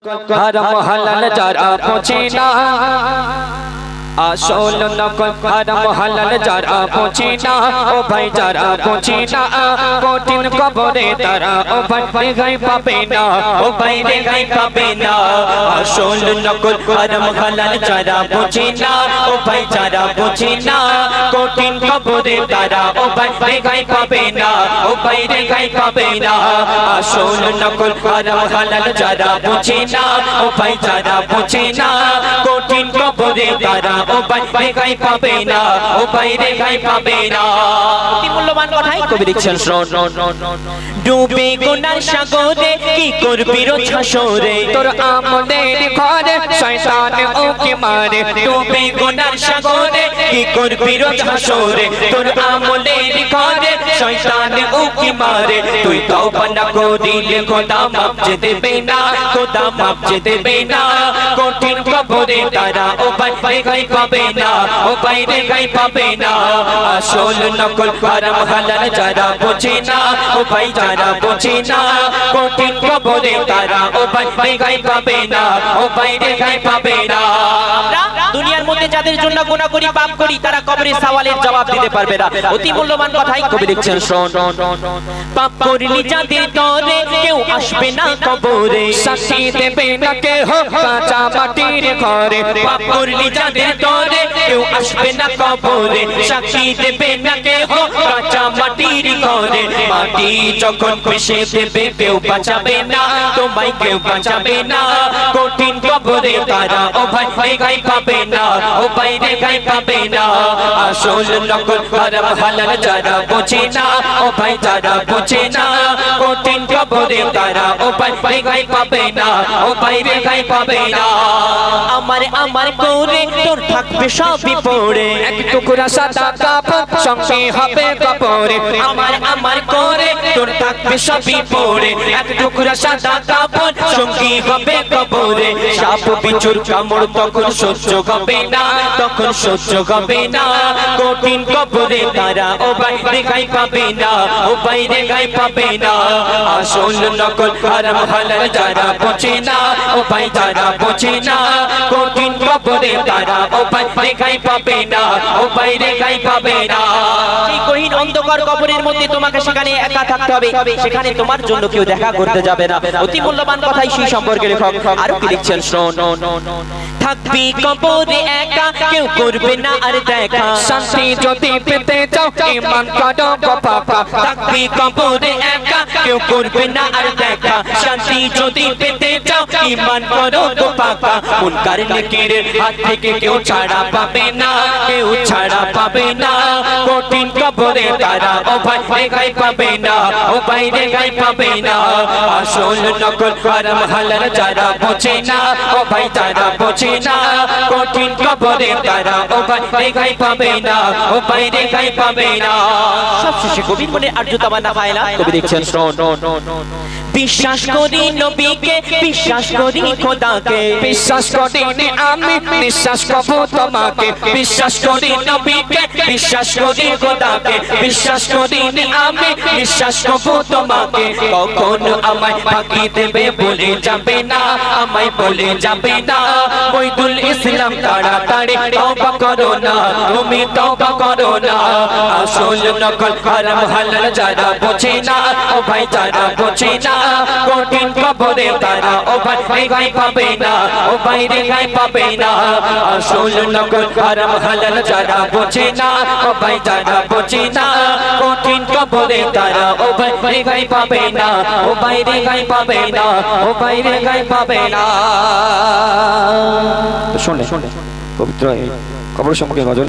হারাম হালাল যারা বোঝে না আসল নকল হারাম হালাল যারা বোঝে না ও ভাই যারা বোঝে না কঠিন কবরে তারা ও ভাই রেহাই পাবে না ও ভাই রেহাই পাবে না আসল নকল হারাম হালাল যারা বোঝে না ও ভাই যারা বোঝে না কঠিন কবরে তারা ও ভাই রেহাই পাবে না ও ভাই রেহাই পাবে না আসল নকল হারাম হালাল যারা বোঝে না ও ভাই যারা বোঝে না কঠিন কবরে তারা ও ভাই রেহাই পাবে না ও ভাই রেহাই পাবে না অতি মূল্যবান কথাই কবি লিখছেন শোন ডুবে গুনার সাগরে কি করবি রোজ হাসরে তোর আমলের ঘরে শয়তান ওকে মারে ডুবে গুনার সাগরে কি করবি রোজ হাসরে তোর আমলের ঘরে শয়তান ওকে মারে তুই তওবা না করিলে খোদা মাফ যে দেবে না খোদা মাফ যে দেবে না কঠিন কবরে তারা ও ভাই রেহাই পাবে না ও ভাই রেহাই পাবে না আসল নকল হারাম হালাল যারা বোঝে না ও ভাই যারা বোঝে না কঠিন কবরে তারা ও ভাই রেহাই পাবে না ও ভাই রেহাই পাবে না দুনিয়ার মধ্যে যাদের জন্য গুনাহ করি পাপ করি তারা কবরে সওয়ালের জবাব দিতে পারবে না অতি মূল্যবান কথাই কবি লিখছেন শোন পাপ করলি যাদের তরে কেউ আসবে না কবরে সাক্ষী দেবে না কেহ কাঁচা মাটির ঘরে পাপ করলি যাদের তরে কেউ আসবে না কবরে সাক্ষী দেবে না কেহ কাঁচা মাটির ঘরে মাটি যখন পিষে দেবে কেউ বাঁচাবে না তোমায় কেউ বাঁচাবে না কঠিন কবরে তারা ও ভাই রেহাই পাবে না ও ভাই রেহাই পাবে না আসল নকল হারাম হালাল যারা বোঝে না ও ভাই যারা বোঝে না কঠিন কবরে তারা ও ভাই রেহাই পাবে না ও ভাই রেহাই পাবে না আমার করে তোর থাকবে সবই পড়ে এক টুকরা সাদা কাপড় সঙ্গে হবে কবরে আমার করে তোর থাকবে সবই পড়ে এক টুকরা সাদা কাপড় সঙ্গে হবে কবরে সাপ বিচুর কামড় তখন সহ্য হবে না তখন সহ্য হবে না কঠিন কবরে তারা ও ভাই রেহাই পাবে না ও ভাই রেহাই পাবে না আসল নকল হারাম হালাল যারা বোঝে না ও ভাই যারা বোঝে না কঠিন কবরে তারা ও ভাই রেহাই পাবে না ও ভাই রেহাই পাবে না এই গহীন অন্ধকার কবরের মধ্যে তোমাকে সেখানে একা থাকতে হবে সেখানে তোমার জন্য কেউ দেখা করতে যাবে না অতি মূল্যবান কথাই সেই সম্পর্কে লেখক আরো কি লিখছেন শোন থাকবি কবরে একা কেউ করবে না আর দেখা শান্তি যদি পেতে চাও ঈমান করো পাকা থাকবি কবরে একা কেউ করবে না আর দেখা শান্তি যদি পেতে চাও ঈমান করো পাকা মুনকার নেকিরের হাত থেকে কেউ ছাড়া পাবে না কেউ ছাড়া পাবে না কঠিন কবরে তারা ও ভাই রেহাই পাবে না ও ভাই রেহাই পাবে না আসল নকল হারাম হালাল যারা বোঝে না ও ভাই যারা বোঝে না কঠিন কবরে তারা ও ভাই রেহাই পাবে না ও ভাই রেহাই পাবে না সবশেষে কবি মনে আর্যতা না পায় না কবি দেখছেন শোন বিশ্বাস করি নবীকে বিশ্বাস করি খোদাকে বিশ্বাস করি আমি বিশ্বাস করব তোমাকে বিশ্বাস করি নবীকে বিশ্বাস করি খোদাকে বিশ্বাস করি আমি বিশ্বাস করব তোমাকে কখনো আমায় ফাঁকি দেবে বলে যাবে না আমায় বলে যাবে না বৈদুল ইসলাম তাড়াতাড়ি তওবা করো না তুমি তওবা করো না আসল নকল হারাম হালাল যারা বোঝে না ও ভাই যারা বোঝে না কঠিন কবরে তারা ও ভাই রেহাই পাবে না ও ভাই রেহাই পাবে না আসল নকল হারাম হালাল যারা বোঝে না ও ভাই যারা বোঝে না কঠিন কবরে তারা ও ভাই রেহাই পাবে না ও ভাই রেহাই পাবে না ও ভাই রেহাই পাবে না শুনে পবিত্র কবর সম্পর্কে গজল